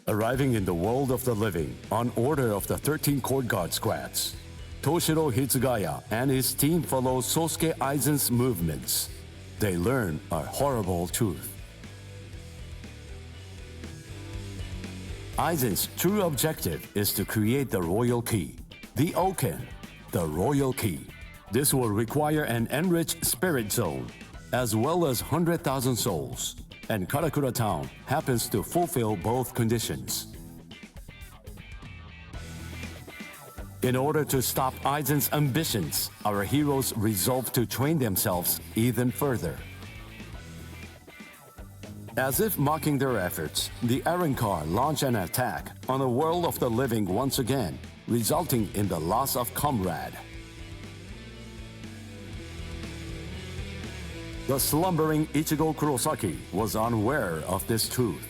Arriving in the world of the living on order of the 13 Court Guard squads, Toshiro Hitsugaya and his team follow Sosuke Aizen's movements. They learn a horrible truth. Aizen's true objective is to create the royal key, the Oken, the royal key. This will require an enriched spirit zone, as well as 100,000 souls, and Karakura Town happens to fulfill both conditions. In order to stop Aizen's ambitions, our heroes resolve to train themselves even further. As if mocking their efforts, the Arrancar launch an attack on the world of the living once again, resulting in the loss of comrade. The slumbering Ichigo Kurosaki was unaware of this truth.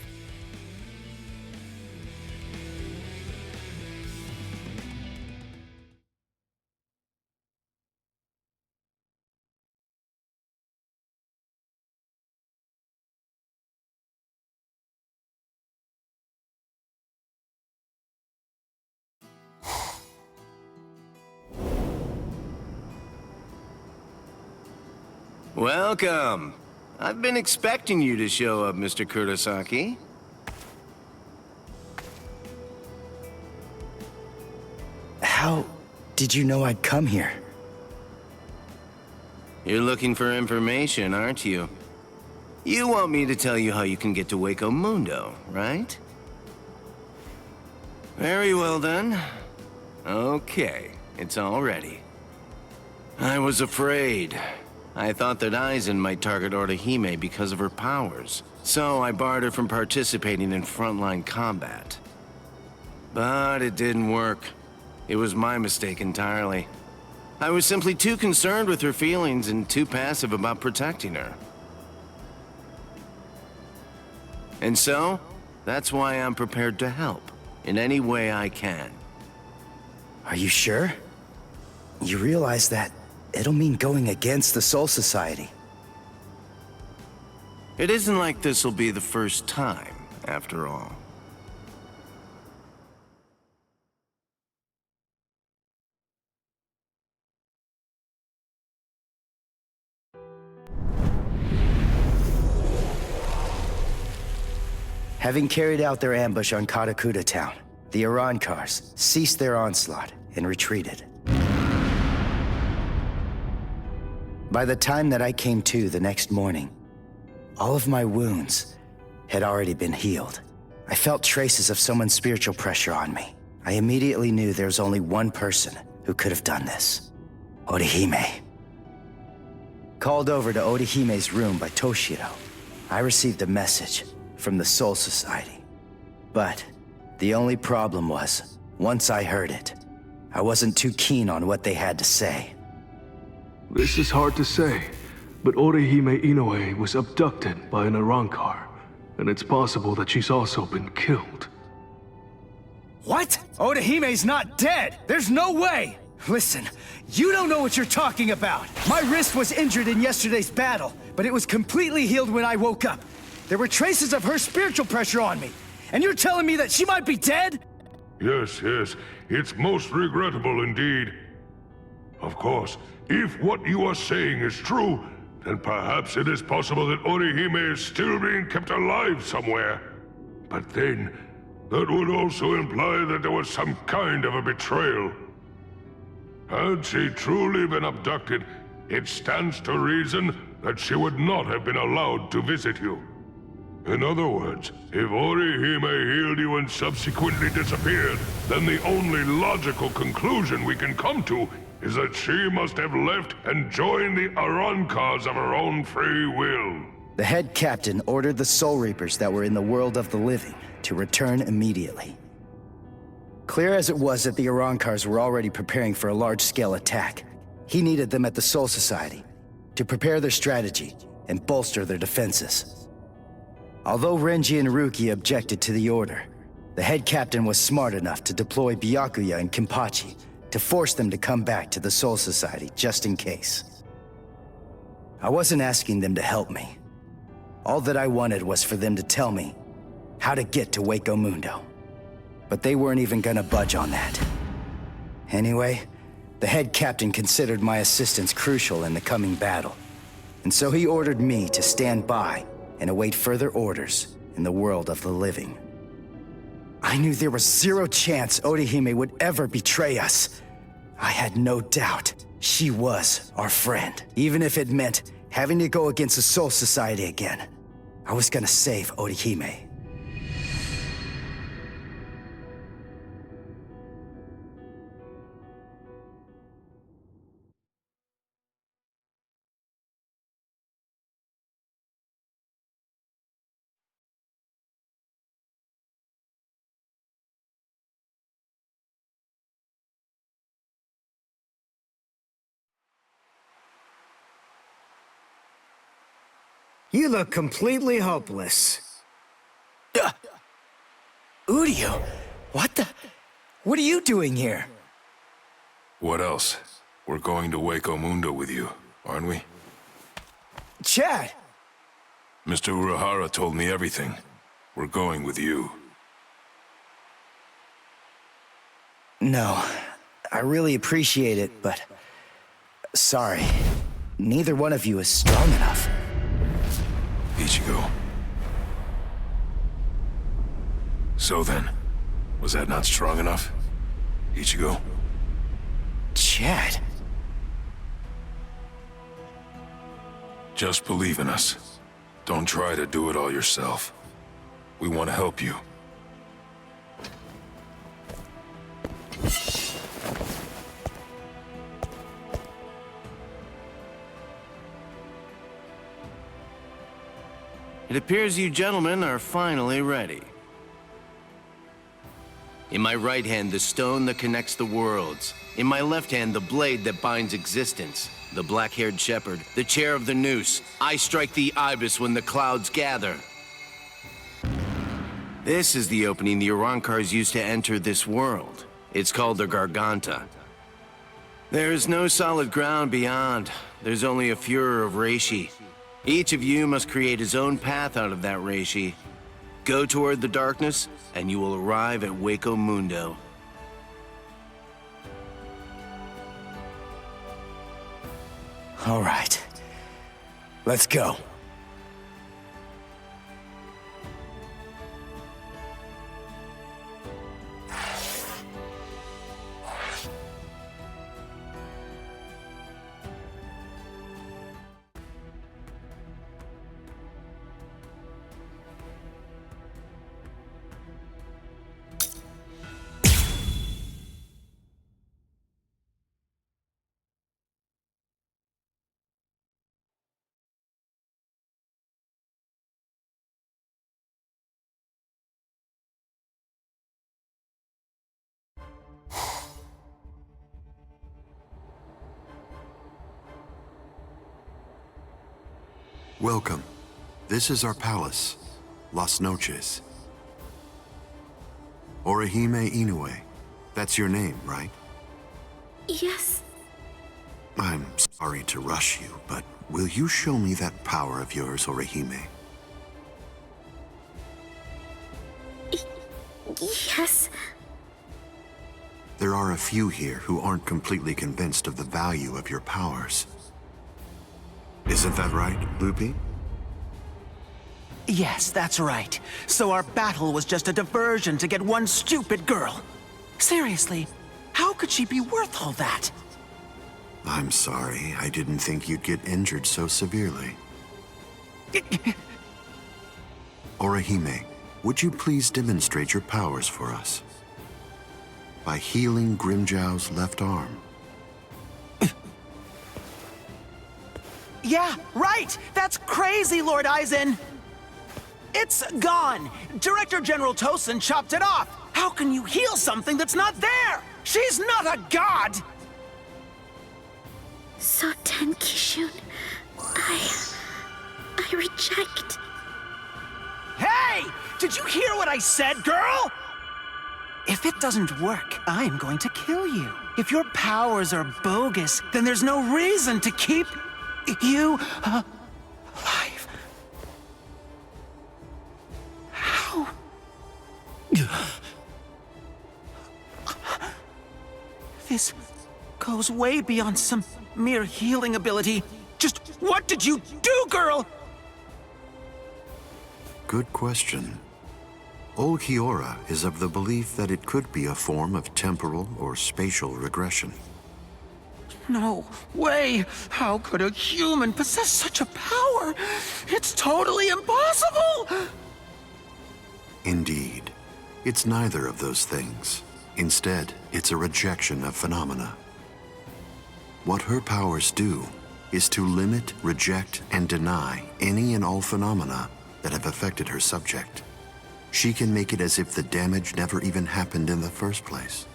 Welcome. I've been expecting you to show up, Mr. Kurosaki. How did you know I'd come here? You're looking for information, aren't you? You want me to tell you how you can get to Hueco Mundo, right? Very well then. Okay, it's all ready. I was afraid. I thought that Aizen might target Orihime because of her powers, so I barred her from participating in frontline combat. But it didn't work. It was my mistake entirely. I was simply too concerned with her feelings and too passive about protecting her. And so, that's why I'm prepared to help, in any way I can. Are you sure? You realize that it'll mean going against the Soul Society. It isn't like this'll be the first time, after all. Having carried out their ambush on Karakura Town, the Arrancars ceased their onslaught and retreated. By the time that I came to the next morning, all of my wounds had already been healed. I felt traces of someone's spiritual pressure on me. I immediately knew there was only one person who could have done this. Orihime. Called over to Orihime's room by Toshiro, I received a message from the Soul Society. But the only problem was, once I heard it, I wasn't too keen on what they had to say. This is hard to say, but Orihime Inoue was abducted by an Arrancar, and it's possible that she's also been killed. What? Orihime's not dead! There's no way! Listen, you don't know what you're talking about! My wrist was injured in yesterday's battle, but it was completely healed when I woke up. There were traces of her spiritual pressure on me, and you're telling me that she might be dead? Yes, it's most regrettable indeed. Of course, if what you are saying is true, then perhaps it is possible that Orihime is still being kept alive somewhere. But then, that would also imply that there was some kind of a betrayal. Had she truly been abducted, it stands to reason that she would not have been allowed to visit you. In other words, if Orihime healed you and subsequently disappeared, then the only logical conclusion we can come to is that she must have left and joined the Arrancars of her own free will. The head captain ordered the Soul Reapers that were in the world of the living to return immediately. Clear as it was that the Arrancars were already preparing for a large-scale attack, he needed them at the Soul Society to prepare their strategy and bolster their defenses. Although Renji and Ruki objected to the order, the head captain was smart enough to deploy Byakuya and Kenpachi to force them to come back to the Soul Society just in case. I wasn't asking them to help me. All that I wanted was for them to tell me how to get to Hueco Mundo. But they weren't even gonna budge on that. Anyway, the head captain considered my assistance crucial in the coming battle, and so he ordered me to stand by and await further orders in the world of the living. I knew there was zero chance Orihime would ever betray us. I had no doubt she was our friend, even if it meant having to go against the Soul Society again. I was gonna save Orihime. You look completely hopeless. Udio, what are you doing here? What else? We're going to Hueco Mundo with you, aren't we? Chad! Mr. Urahara told me everything. We're going with you. No, I really appreciate it, but... sorry. Neither one of you is strong enough. Ichigo. So then, was that not strong enough? Ichigo? Chad? Just believe in us. Don't try to do it all yourself. We want to help you. It appears you gentlemen are finally ready. In my right hand, the stone that connects the worlds. In my left hand, the blade that binds existence. The black-haired shepherd, the chair of the noose. I strike the ibis when the clouds gather. This is the opening the Urankars used to enter this world. It's called the Garganta. There is no solid ground beyond. There's only a furor of reishi. Each of you must create his own path out of that reishi. Go toward the darkness, and you will arrive at Hueco Mundo. All right. Let's go. Welcome. This is our palace, Las Noches. Orihime Inoue. That's your name, right? Yes. I'm sorry to rush you, but will you show me that power of yours, Orihime? Yes. There are a few here who aren't completely convinced of the value of your powers. Isn't that right, Lupi? Yes, that's right. So our battle was just a diversion to get one stupid girl. Seriously, how could she be worth all that? I'm sorry. I didn't think you'd get injured so severely. Orihime, would you please demonstrate your powers for us? By healing Grimjow's left arm. Yeah, right! That's crazy, Lord Aizen! It's gone! Director General Tosin chopped it off! How can you heal something that's not there? She's not a god! So Tenkishun, I reject. Hey! Did you hear what I said, girl? If it doesn't work, I'm going to kill you. If your powers are bogus, then there's no reason to keep you alive. How This goes way beyond some mere healing ability. Just what did you do, girl? Good question. Old Kiora is of the belief that it could be a form of temporal or spatial regression. No way! How could a human possess such a power? It's totally impossible! Indeed. It's neither of those things. Instead, it's a rejection of phenomena. What her powers do is to limit, reject, and deny any and all phenomena that have affected her subject. She can make it as if the damage never even happened in the first place.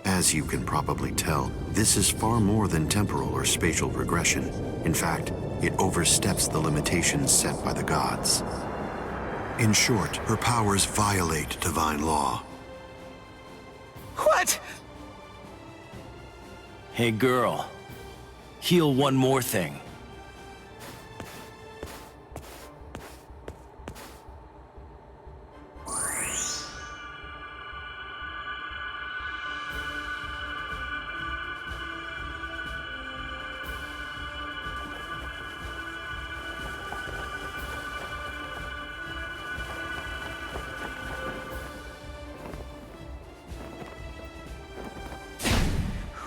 As you can probably tell, this is far more than temporal or spatial regression. In fact, it oversteps the limitations set by the gods. In short, her powers violate divine law. What? Hey girl, heal one more thing.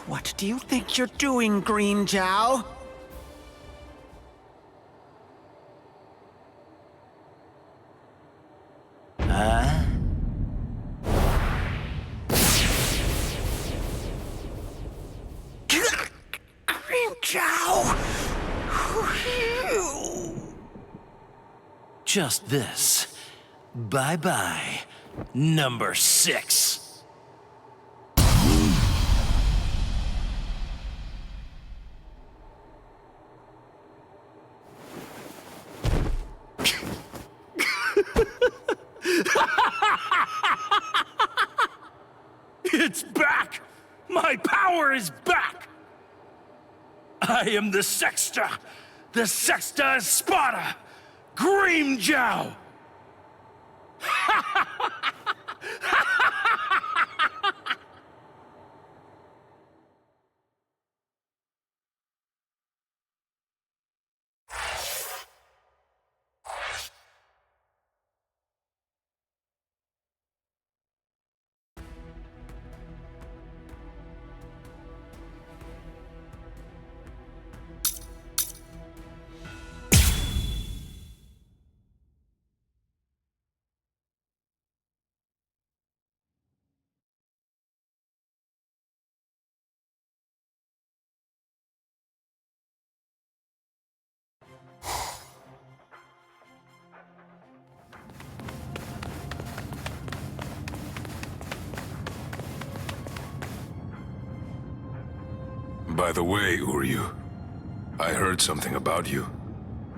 What do you think you're doing, Green Jow? Green Jow! Just this. Bye-bye, number 6. It's back! My power is back! I am the Sexta Espada, Green Jow! By the way, Uryu, I heard something about you.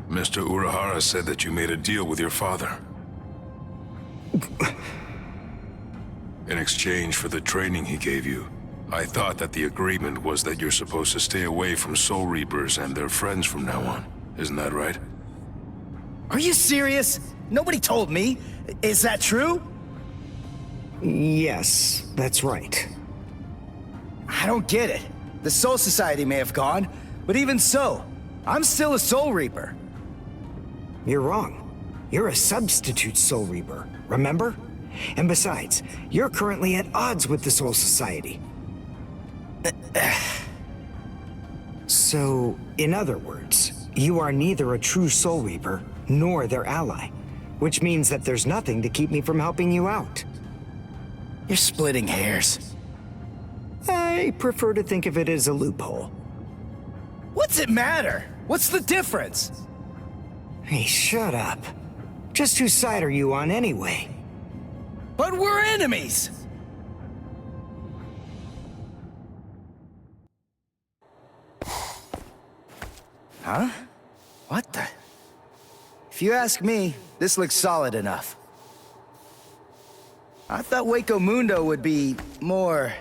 Mr. Urahara said that you made a deal with your father. In exchange for the training he gave you, I thought that the agreement was that you're supposed to stay away from Soul Reapers and their friends from now on. Isn't that right? Are you serious? Nobody told me. Is that true? Yes, that's right. I don't get it. The Soul Society may have gone, but even so, I'm still a Soul Reaper. You're wrong. You're a substitute Soul Reaper, remember? And besides, you're currently at odds with the Soul Society. So, in other words, you are neither a true Soul Reaper nor their ally, which means that there's nothing to keep me from helping you out. You're splitting hairs. I prefer to think of it as a loophole. What's it matter? What's the difference? Hey, shut up. Just whose side are you on anyway? But we're enemies! Huh? What the? If you ask me, this looks solid enough. I thought Hueco Mundo would be more,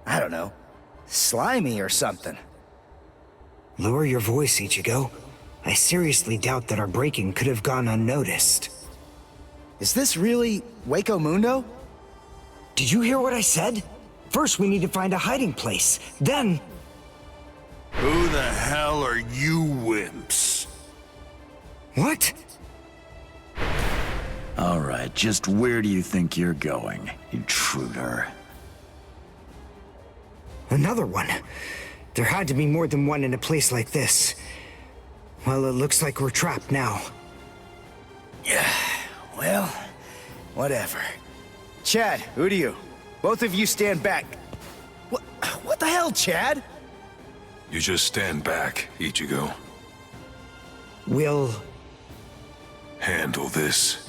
I don't know, slimy or something. Lower your voice, Ichigo. I seriously doubt that our break-in could have gone unnoticed. Is this really Hueco Mundo? Did you hear what I said? First, we need to find a hiding place. Then... Who the hell are you wimps? What? All right, just where do you think you're going, intruder? Another one. There had to be more than one in a place like this. Well, it looks like we're trapped now. Yeah, well, whatever. Chad, Udiu, both of you stand back. What the hell, Chad? You just stand back, Ichigo. We'll... handle this.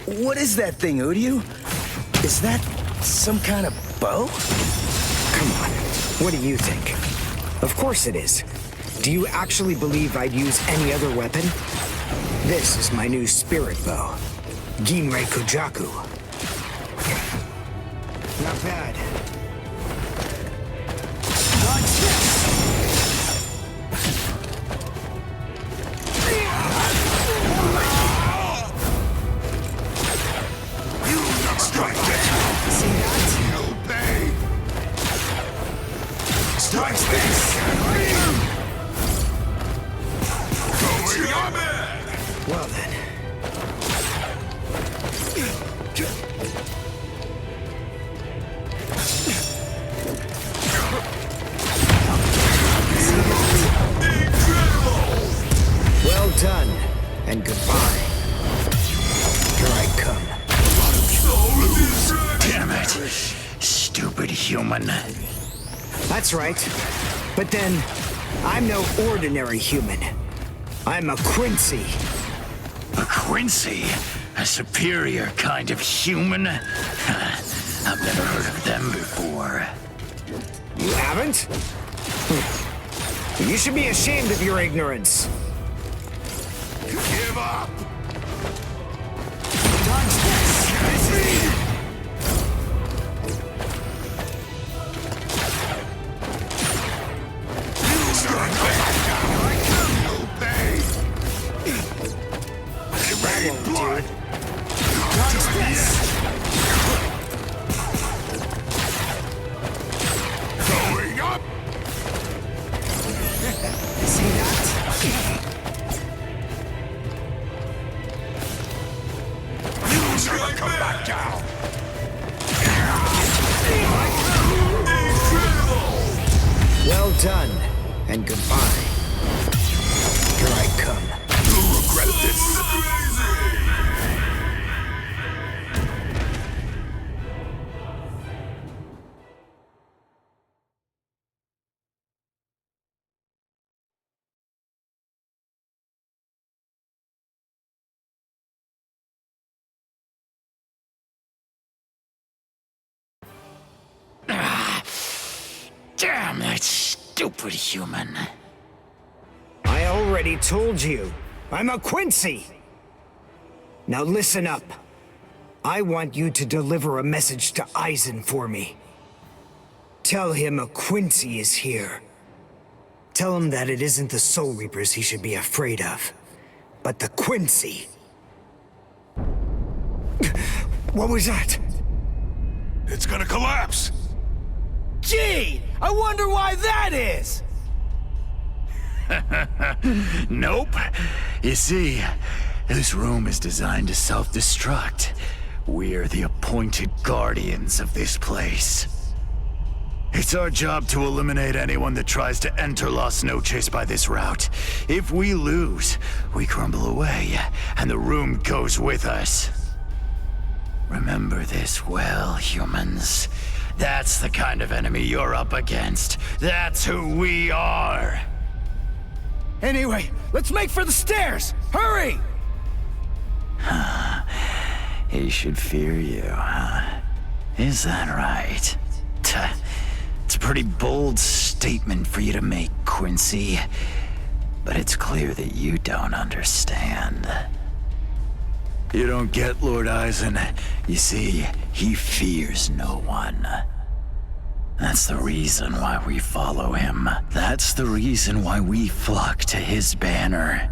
What is that thing, Udiu? Is that some kind of bow? Come on, what do you think? Of course it is. Do you actually believe I'd use any other weapon? This is my new spirit bow. Ginrei Kojaku. Not bad. Dodge this! Strike this! See that? You'll pay! Strike this! Going up! Well then. Well done, and goodbye. Here I come. Damn it! Stupid human. That's right. But then, I'm no ordinary human. I'm a Quincy. A Quincy? A superior kind of human? I've never heard of them before. You haven't? You should be ashamed of your ignorance. Give up! Dodge this! Blood! Dodge this! Going up! See that? You never come back down! Well done, and goodbye. Here I come. You'll regret this! Damn that stupid human. I already told you. I'm a Quincy. Now listen up. I want you to deliver a message to Aizen for me. Tell him a Quincy is here. Tell him that it isn't the Soul Reapers he should be afraid of, but the Quincy. What was that? It's gonna collapse! Gee, I wonder why that is! Nope. You see, this room is designed to self-destruct. We're the appointed guardians of this place. It's our job to eliminate anyone that tries to enter Las Noches by this route. If we lose, we crumble away, and the room goes with us. Remember this well, humans. That's the kind of enemy you're up against. That's who we are. Anyway, let's make for the stairs! Hurry! He should fear you, huh? Is that right? It's a pretty bold step statement for you to make, Quincy. But it's clear that you don't understand. You don't get Lord Eisen. You see, he fears no one. That's the reason why we follow him. That's the reason why we flock to his banner.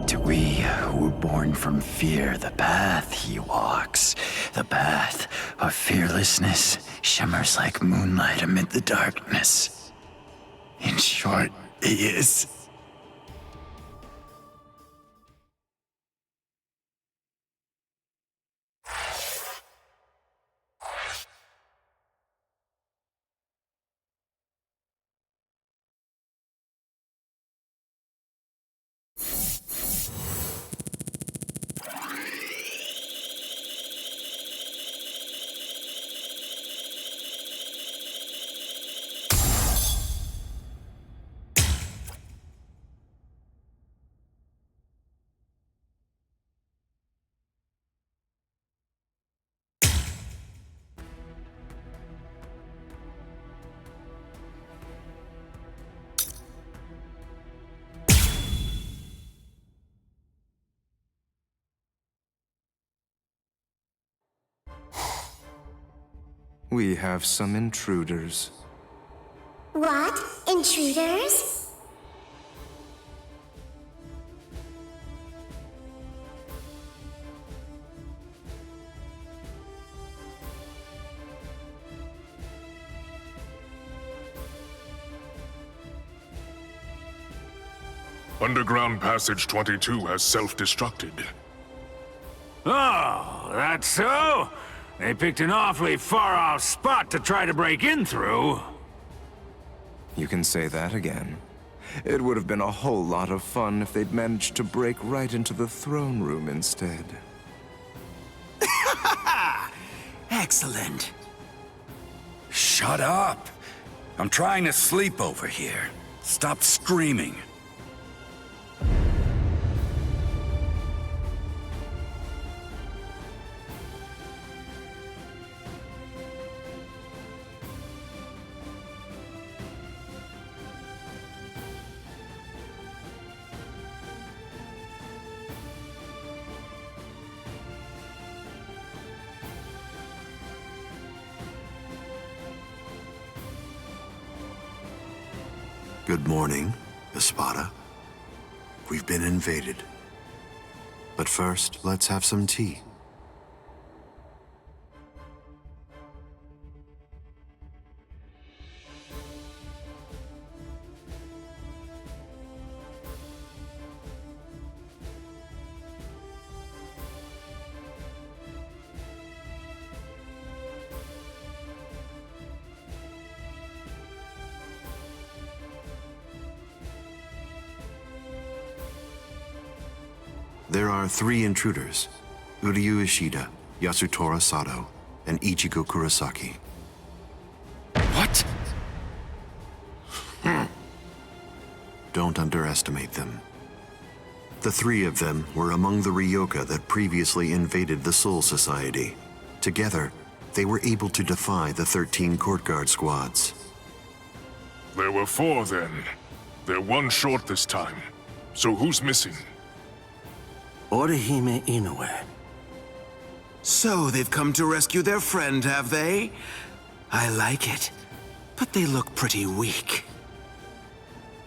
To we who were born from fear, the path he walks, the path of fearlessness, shimmers like moonlight amid the darkness. In short, he is... We have some intruders. What? Intruders? Underground Passage 22 has self-destructed. Oh, that's so? They picked an awfully far-off spot to try to break in through. You can say that again. It would have been a whole lot of fun if they'd managed to break right into the throne room instead. Excellent. Shut up. I'm trying to sleep over here. Stop screaming. Good morning, Espada. We've been invaded. But first, let's have some tea. There are 3 intruders: Uryu Ishida, Yasutora Sato, and Ichigo Kurosaki. What? Don't underestimate them. The 3 of them were among the Ryoka that previously invaded the Soul Society. Together, they were able to defy the 13 court guard squads. There were 4 then. They're 1 short this time. So who's missing? Orihime Inoue. So they've come to rescue their friend, have they? I like it, but they look pretty weak.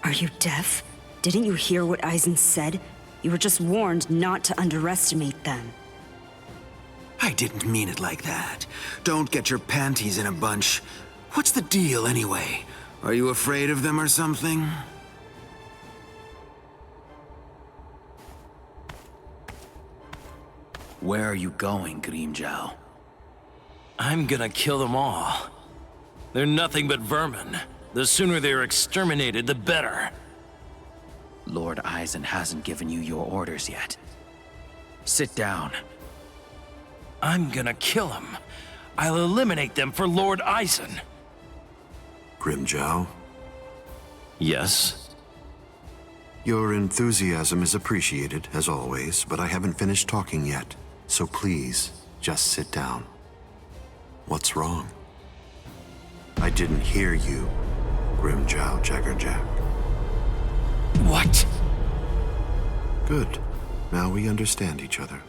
Are you deaf? Didn't you hear what Eisen said? You were just warned not to underestimate them. I didn't mean it like that. Don't get your panties in a bunch. What's the deal anyway? Are you afraid of them or something? Where are you going, Grimmjow? I'm gonna kill them all. They're nothing but vermin. The sooner they're exterminated, the better. Lord Eisen hasn't given you your orders yet. Sit down. I'm gonna kill them. I'll eliminate them for Lord Eisen. Grimmjow? Yes? Your enthusiasm is appreciated, as always, but I haven't finished talking yet. So please, just sit down. What's wrong? didn't hear you, Grimjow Jaggerjack. What? Good. Now we understand each other.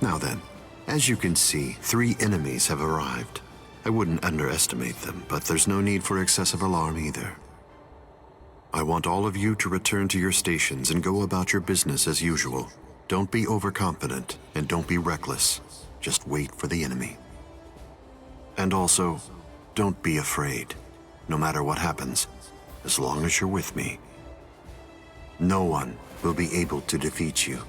Now then, as you can see, 3 enemies have arrived. I wouldn't underestimate them, but there's no need for excessive alarm either. I want all of you to return to your stations and go about your business as usual. Don't be overconfident, and don't be reckless. Just wait for the enemy. And also, don't be afraid. No matter what happens, as long as you're with me, no one will be able to defeat you.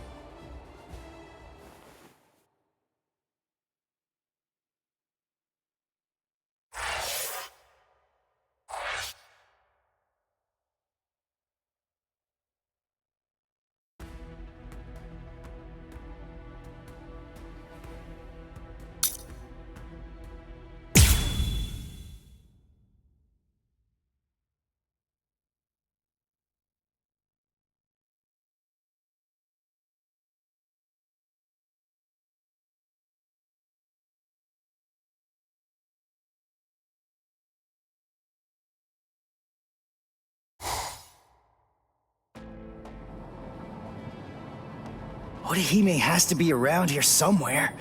Orihime has to be around here somewhere.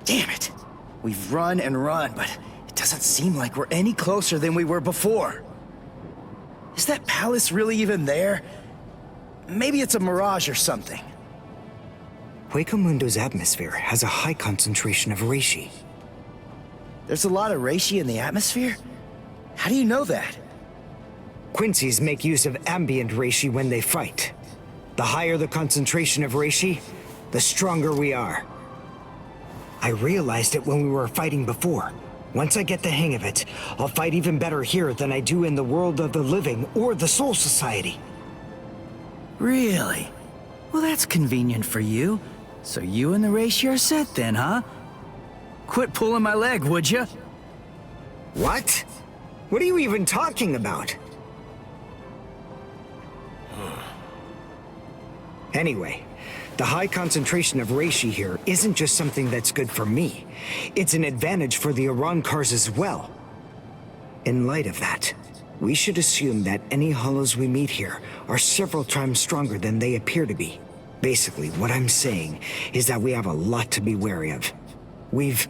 Damn it. We've run and run, but it doesn't seem like we're any closer than we were before. Is that palace really even there? Maybe it's a mirage or something. Hueco Mundo's atmosphere has a high concentration of reishi. There's a lot of reishi in the atmosphere? How do you know that? Quincy's make use of ambient reishi when they fight. The higher the concentration of reishi, the stronger we are. I realized it when we were fighting before. Once I get the hang of it, I'll fight even better here than I do in the world of the living or the Soul Society. Really? Well, that's convenient for you. So you and the reishi are set then, huh? Quit pulling my leg, would ya? What? What are you even talking about? Anyway, the high concentration of reishi here isn't just something that's good for me. It's an advantage for the Arankars as well. In light of that, we should assume that any hollows we meet here are several times stronger than they appear to be. Basically, what I'm saying is that we have a lot to be wary of. We've...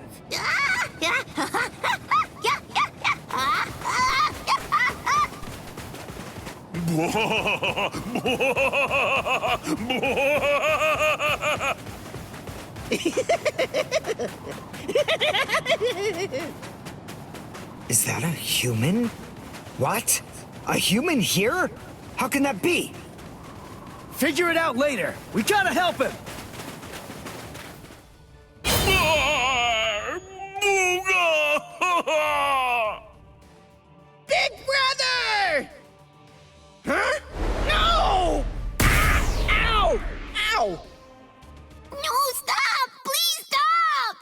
Is that a human? What? A human here? How can that be? Figure it out later. We gotta help him. Big brother! Huh? No! Ow! Ow! No, stop! Please stop!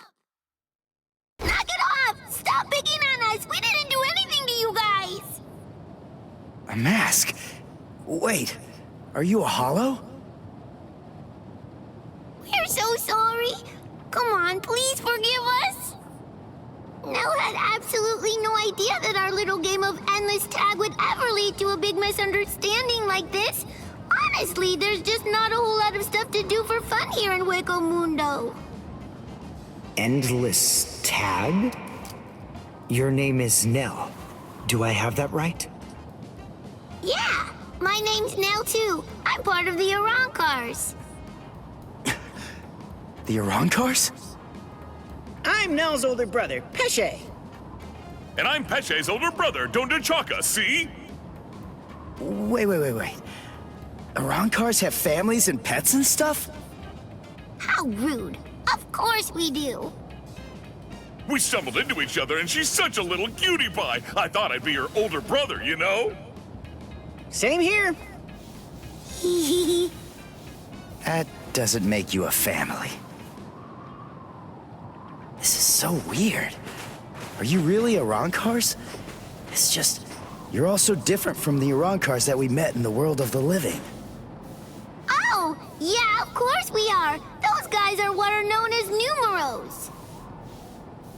Knock it off! Stop picking on us! We didn't do anything to you guys! A mask? Wait, are you a hollow? We're so sorry. Come on, please forgive us. Nell had absolutely no idea that our little game of endless tag would ever lead to a big misunderstanding like this. Honestly, there's just not a whole lot of stuff to do for fun here in Hueco Mundo. Endless tag? Your name is Nell. Do I have that right? Yeah, my name's Nell too. I'm part of the Arankars. The Arankars? I'm Nell's older brother, Pesce. And I'm Pesce's older brother, Dondachaka, see? Wait. Arankars have families and pets and stuff? How rude. Of course we do. We stumbled into each other, and she's such a little cutie pie. I thought I'd be her older brother, you know? Same here. That doesn't make you a family. This is so weird. Are you really Arankars? It's just, you're all so different from the Arankars that we met in the world of the living. Oh, yeah, of course we are. Those guys are what are known as numerals.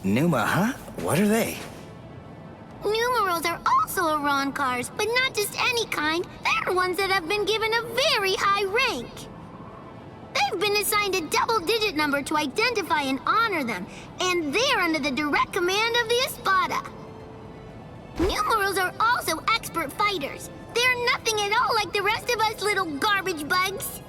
Numa, huh? What are they? Numerals are also Arankars, but not just any kind. They're ones that have been given a very high rank. They've been assigned a double-digit number to identify and honor them, and they're under the direct command of the Espada. Numerals are also expert fighters. They're nothing at all like the rest of us little garbage bugs.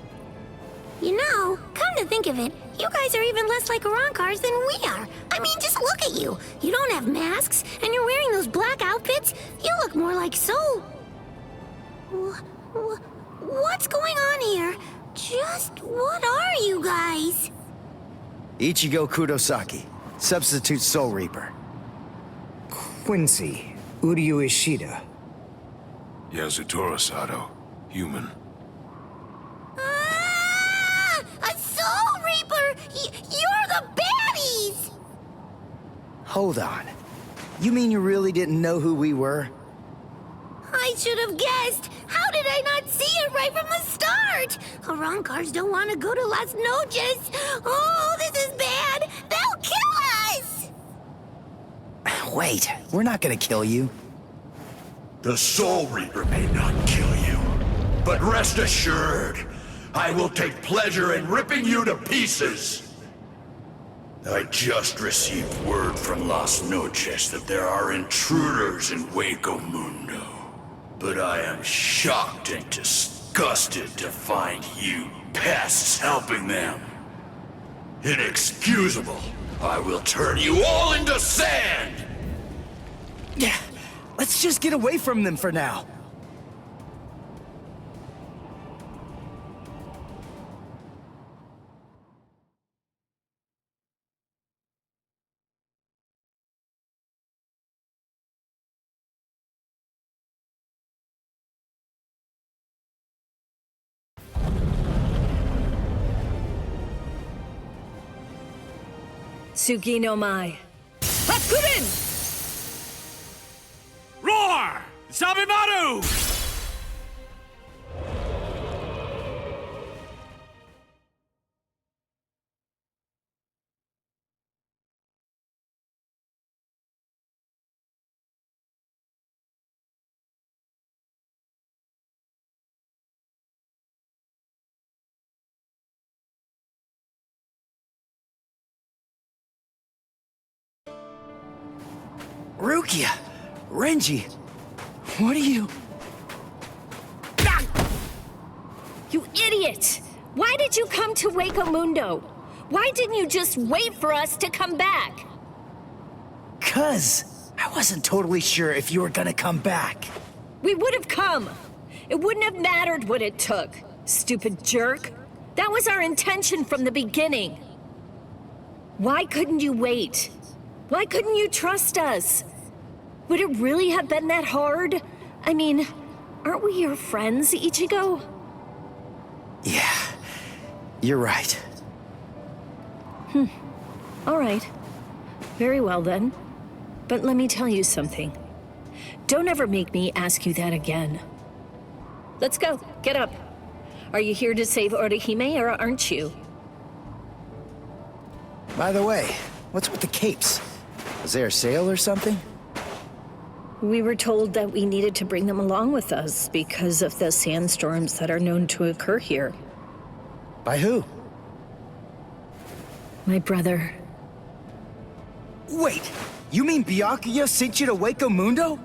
You know, come to think of it, you guys are even less like Arankars than we are. I mean, just look at you. You don't have masks, and you're wearing those black outfits. You look more like Soul. What's going on here? Just what are you guys? Ichigo Kurosaki, substitute Soul Reaper. Quincy, Uryu Ishida. Yasutora Sato, human. A Soul Reaper! You're the baddies! Hold on. You mean you really didn't know who we were? I should have guessed. How did I not see it right from the start? Arankars don't want to go to Las Noches. Oh, this is bad. They'll kill us! Wait, we're not gonna kill you. The Soul Reaper may not kill you, but rest assured, I will take pleasure in ripping you to pieces. I just received word from Las Noches that there are intruders in Hueco Mundo, but I am shocked and disgusted to find you pests helping them. Inexcusable. I will turn you all into sand! Yeah, let's just get away from them for now. Sugi no Mai. Hakurin! Roar! Sabimaru! Rukia! Renji! What are you... You idiot! Why did you come to Hueco Mundo? Why didn't you just wait for us to come back? 'Cause I wasn't totally sure if you were gonna come back. We would have come. It wouldn't have mattered what it took, stupid jerk. That was our intention from the beginning. Why couldn't you wait? Why couldn't you trust us? Would it really have been that hard? I mean, aren't we your friends, Ichigo? Yeah, you're right. All right. Very well then. But let me tell you something. Don't ever make me ask you that again. Let's go. Get up. Are you here to save Orihime or aren't you? By the way, what's with the capes? Was there a sale or something? We were told that we needed to bring them along with us because of the sandstorms that are known to occur here. By who? My brother. Wait, you mean Byakuya sent you to Hueco Mundo?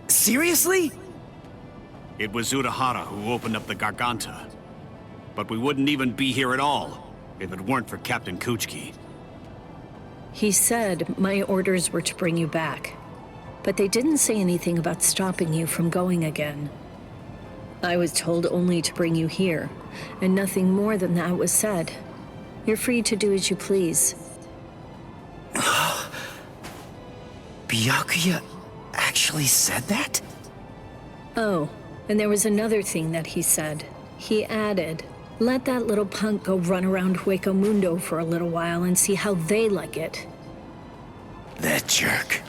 Seriously? It was Urahara who opened up the Garganta. But we wouldn't even be here at all if it weren't for Captain Kuchiki. He said my orders were to bring you back, but they didn't say anything about stopping you from going again. I was told only to bring you here, and nothing more than that was said. You're free to do as you please. Byakuya actually said that? Oh, and there was another thing that he said. He added, let that little punk go run around Hueco Mundo for a little while and see how they like it. That jerk.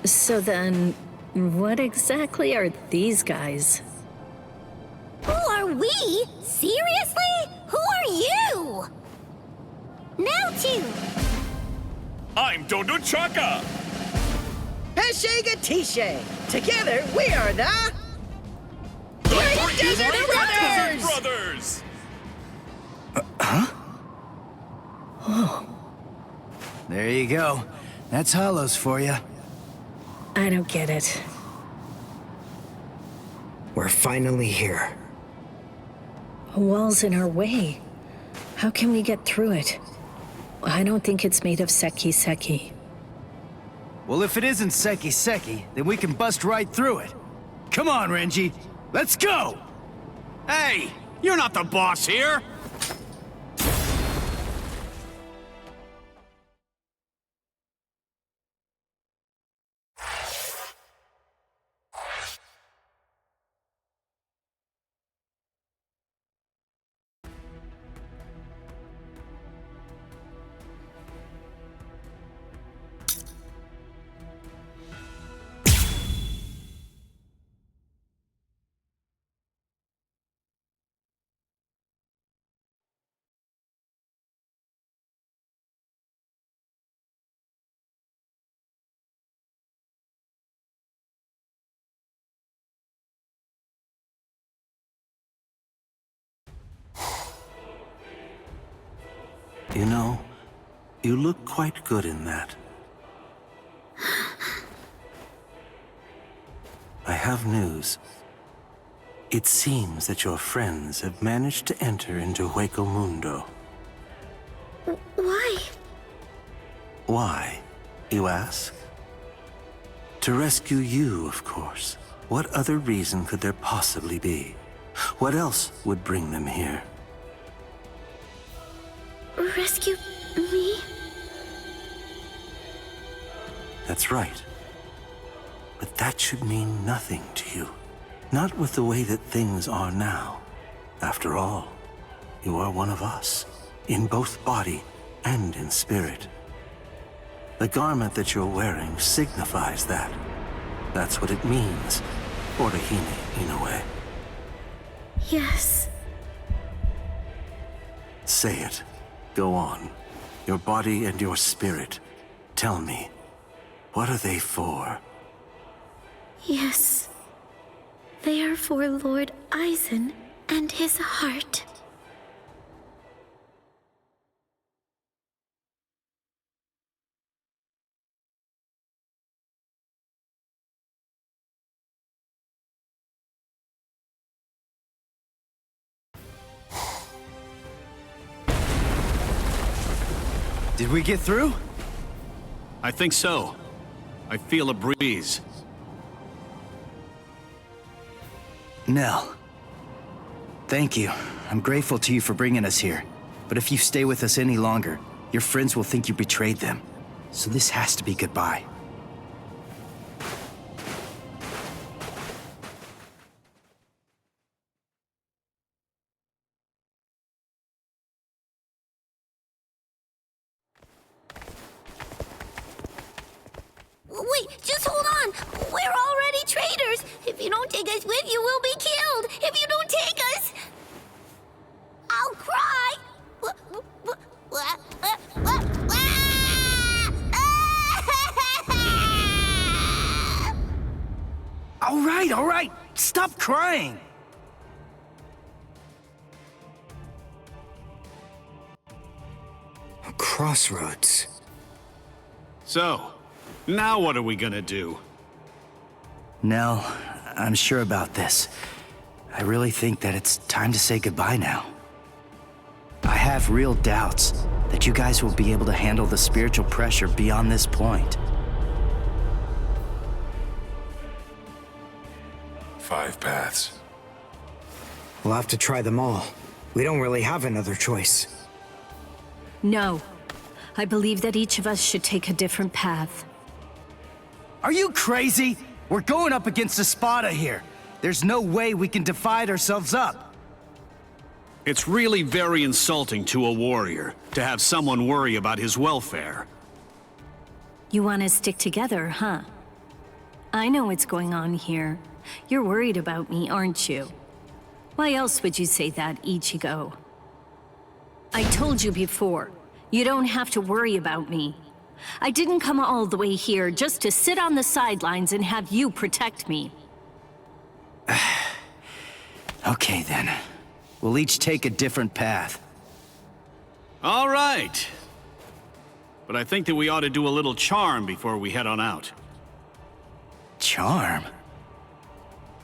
So then, what exactly are these guys? Who are we? Seriously? Who are you? Now two. I'm Dodo Chaka. Peshe Gatishe. Together, we are the... Desert Brothers! Huh? Oh. There you go. That's Hollows for you. I don't get it. We're finally here. A wall's in our way. How can we get through it? I don't think it's made of seki. Well, if it isn't seki, then we can bust right through it. Come on, Renji. Let's go! Hey! You're not the boss here! You know, you look quite good in that. I have news. It seems that your friends have managed to enter into Hueco Mundo. Why? Why, you ask? To rescue you, of course. What other reason could there possibly be? What else would bring them here? Rescue me? That's right. But that should mean nothing to you. Not with the way that things are now. After all, you are one of us, in both body and in spirit. The garment that you're wearing signifies that. That's what it means, Orihime, in a way. Yes. Say it. Go on. Your body and your spirit. Tell me, what are they for? Yes. They are for Lord Aizen and his heart. Did we get through? I think so. I feel a breeze. Nell. Thank you. I'm grateful to you for bringing us here. But if you stay with us any longer, your friends will think you betrayed them. So this has to be goodbye. Wait, just hold on. We're already traitors. If you don't take us with you, we'll be killed. If you don't take us, I'll cry. All right. Stop crying. A crossroads. So, now what are we gonna do? Nell, I'm sure about this. I really think that it's time to say goodbye now. I have real doubts that you guys will be able to handle the spiritual pressure beyond this point. 5 paths. We'll have to try them all. We don't really have another choice. No. I believe that each of us should take a different path. Are you crazy? We're going up against Espada here. There's no way we can divide ourselves up. It's really very insulting to a warrior to have someone worry about his welfare. You want to stick together, huh? I know what's going on here. You're worried about me, aren't you? Why else would you say that, Ichigo? I told you before, you don't have to worry about me. I didn't come all the way here just to sit on the sidelines and have you protect me. Okay then. We'll each take a different path. All right. But I think that we ought to do a little charm before we head on out. Charm?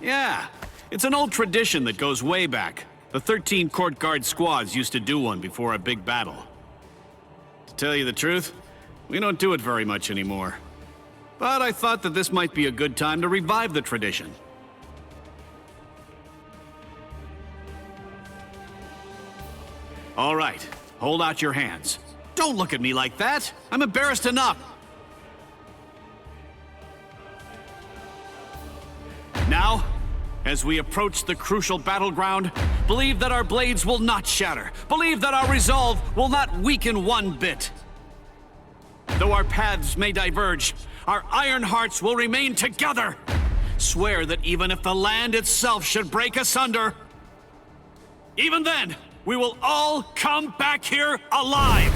Yeah. It's an old tradition that goes way back. The 13 court guard squads used to do one before a big battle. To tell you the truth, we don't do it very much anymore. But I thought that this might be a good time to revive the tradition. All right, hold out your hands. Don't look at me like that. I'm embarrassed enough. Now, as we approach the crucial battleground, believe that our blades will not shatter. Believe that our resolve will not weaken one bit. Though our paths may diverge, our iron hearts will remain together. Swear that even if the land itself should break asunder, even then, we will all come back here alive!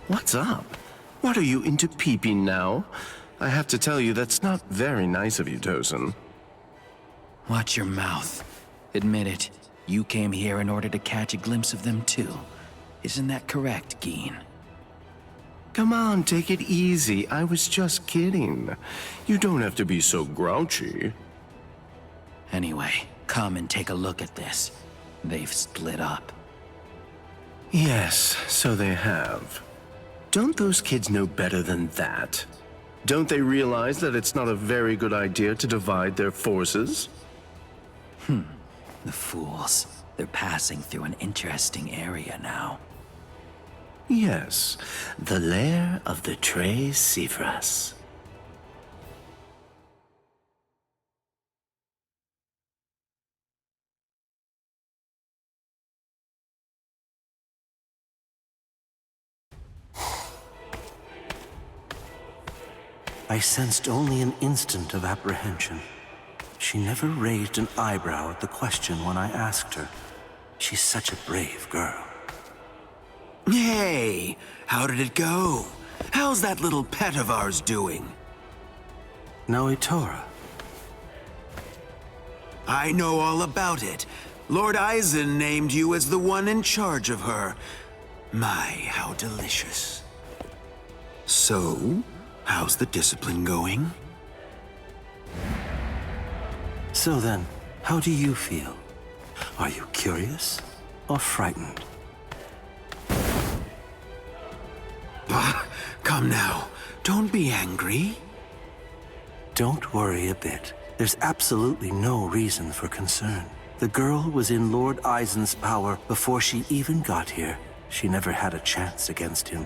What's up? What are you into peeping now? I have to tell you, that's not very nice of you, Tosin. Watch your mouth. Admit it. You came here in order to catch a glimpse of them too. Isn't that correct, Geen? Come on, take it easy. I was just kidding. You don't have to be so grouchy. Anyway, come and take a look at this. They've split up. Yes, so they have. Don't those kids know better than that? Don't they realize that it's not a very good idea to divide their forces? The fools. They're passing through an interesting area now. Yes, the lair of the Tres Cifras. I sensed only an instant of apprehension. She never raised an eyebrow at the question when I asked her. She's such a brave girl. Hey, how did it go? How's that little pet of ours doing? Noitora. I know all about it. Lord Eisen named you as the one in charge of her. My, how delicious. So, how's the discipline going? So then, how do you feel? Are you curious or frightened? Come now, don't be angry. Don't worry a bit. There's absolutely no reason for concern. The girl was in Lord Eisen's power before she even got here. She never had a chance against him.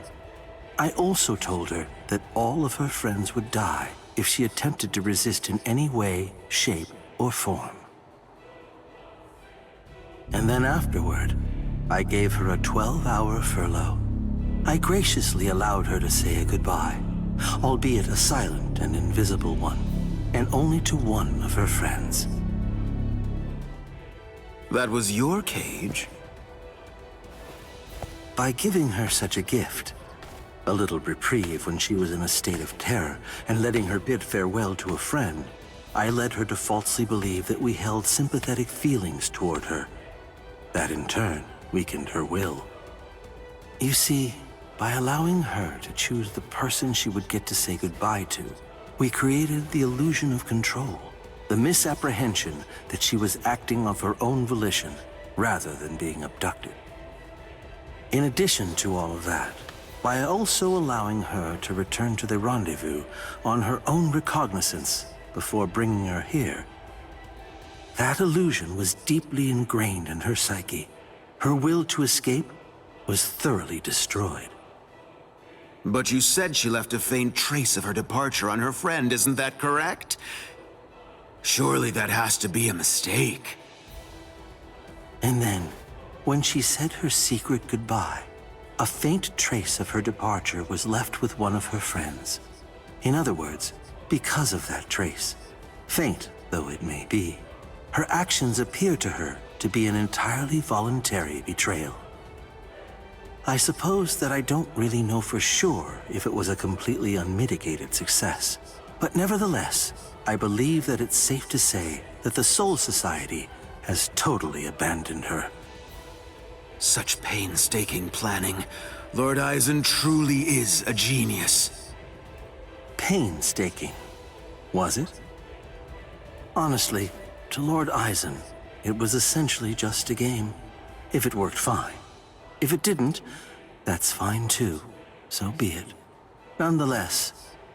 I also told her that all of her friends would die if she attempted to resist in any way, shape, or form. And then afterward, I gave her a 12-hour furlough. I graciously allowed her to say a goodbye, albeit a silent and invisible one, and only to one of her friends. That was your cage? By giving her such a gift, a little reprieve when she was in a state of terror, and letting her bid farewell to a friend, I led her to falsely believe that we held sympathetic feelings toward her. That in turn weakened her will. You see, by allowing her to choose the person she would get to say goodbye to, we created the illusion of control, the misapprehension that she was acting of her own volition rather than being abducted. In addition to all of that, by also allowing her to return to the rendezvous on her own recognizance before bringing her here. That illusion was deeply ingrained in her psyche. Her will to escape was thoroughly destroyed. But you said she left a faint trace of her departure on her friend, isn't that correct? Surely that has to be a mistake. And then, when she said her secret goodbye, a faint trace of her departure was left with one of her friends. In other words, because of that trace, faint though it may be, her actions appear to her to be an entirely voluntary betrayal. I suppose that I don't really know for sure if it was a completely unmitigated success, but nevertheless, I believe that it's safe to say that the Soul Society has totally abandoned her. Such painstaking planning. Lord Eisen truly is a genius. Painstaking, was it? Honestly, to Lord Eisen, it was essentially just a game. If it worked, fine. If it didn't, that's fine too. So be it. Nonetheless,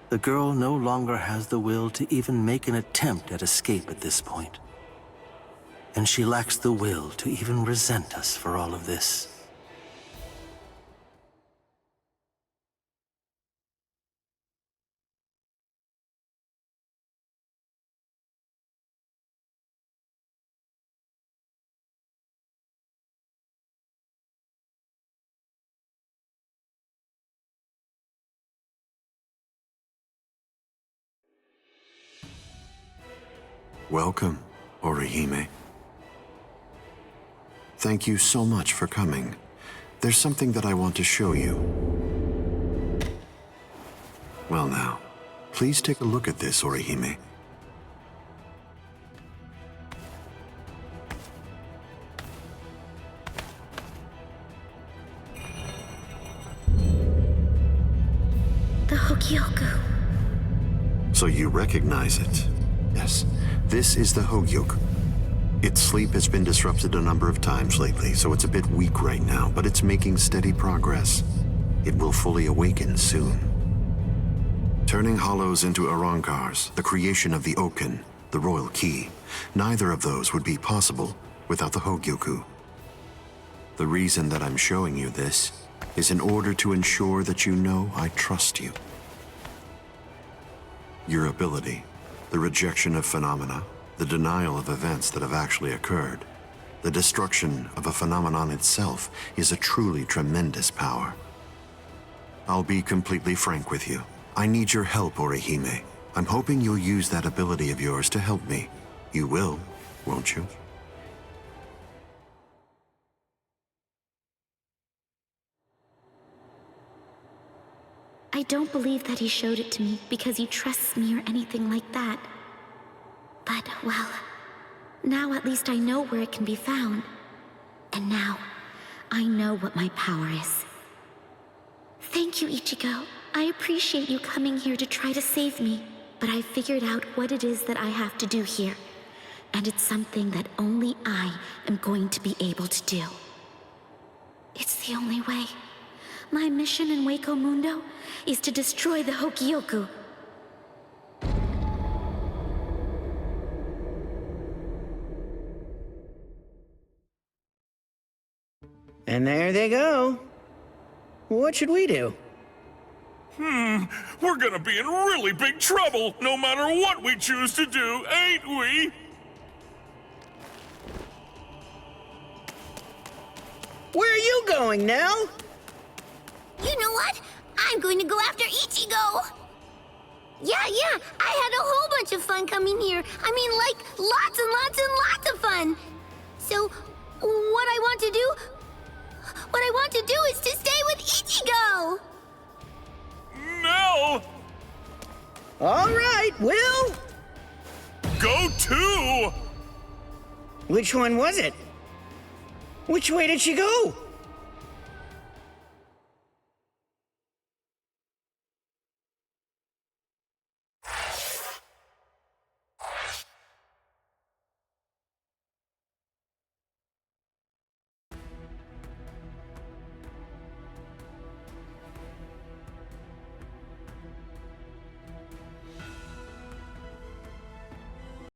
the girl no longer has the will to even make an attempt at escape at this point. And she lacks the will to even resent us for all of this. Welcome, Orihime. Thank you so much for coming. There's something that I want to show you. Well now, please take a look at this, Orihime. The Hogyoku. So you recognize it? Yes, this is the Hogyoku. Its sleep has been disrupted a number of times lately, so it's a bit weak right now, but it's making steady progress. It will fully awaken soon. Turning hollows into Arankars, the creation of the Oken, the royal key, neither of those would be possible without the Hogyoku. The reason that I'm showing you this is in order to ensure that you know I trust you. Your ability, the rejection of phenomena, the denial of events that have actually occurred, the destruction of a phenomenon itself is a truly tremendous power. I'll be completely frank with you. I need your help, Orihime. I'm hoping you'll use that ability of yours to help me. You will, won't you? I don't believe that he showed it to me because he trusts me or anything like that. But, well, now at least I know where it can be found. And now, I know what my power is. Thank you, Ichigo. I appreciate you coming here to try to save me. But I figured out what it is that I have to do here. And it's something that only I am going to be able to do. It's the only way. My mission in Hueco Mundo is to destroy the Hogyoku. And there they go. What should we do? We're gonna be in really big trouble, no matter what we choose to do, ain't we? Where are you going, Nell? You know what? I'm going to go after Ichigo! Yeah, I had a whole bunch of fun coming here. I mean, like, lots and lots and lots of fun. So, what I want to do is to stay with Ichigo! No! All right, Will! Go too! Which one was it? Which way did she go?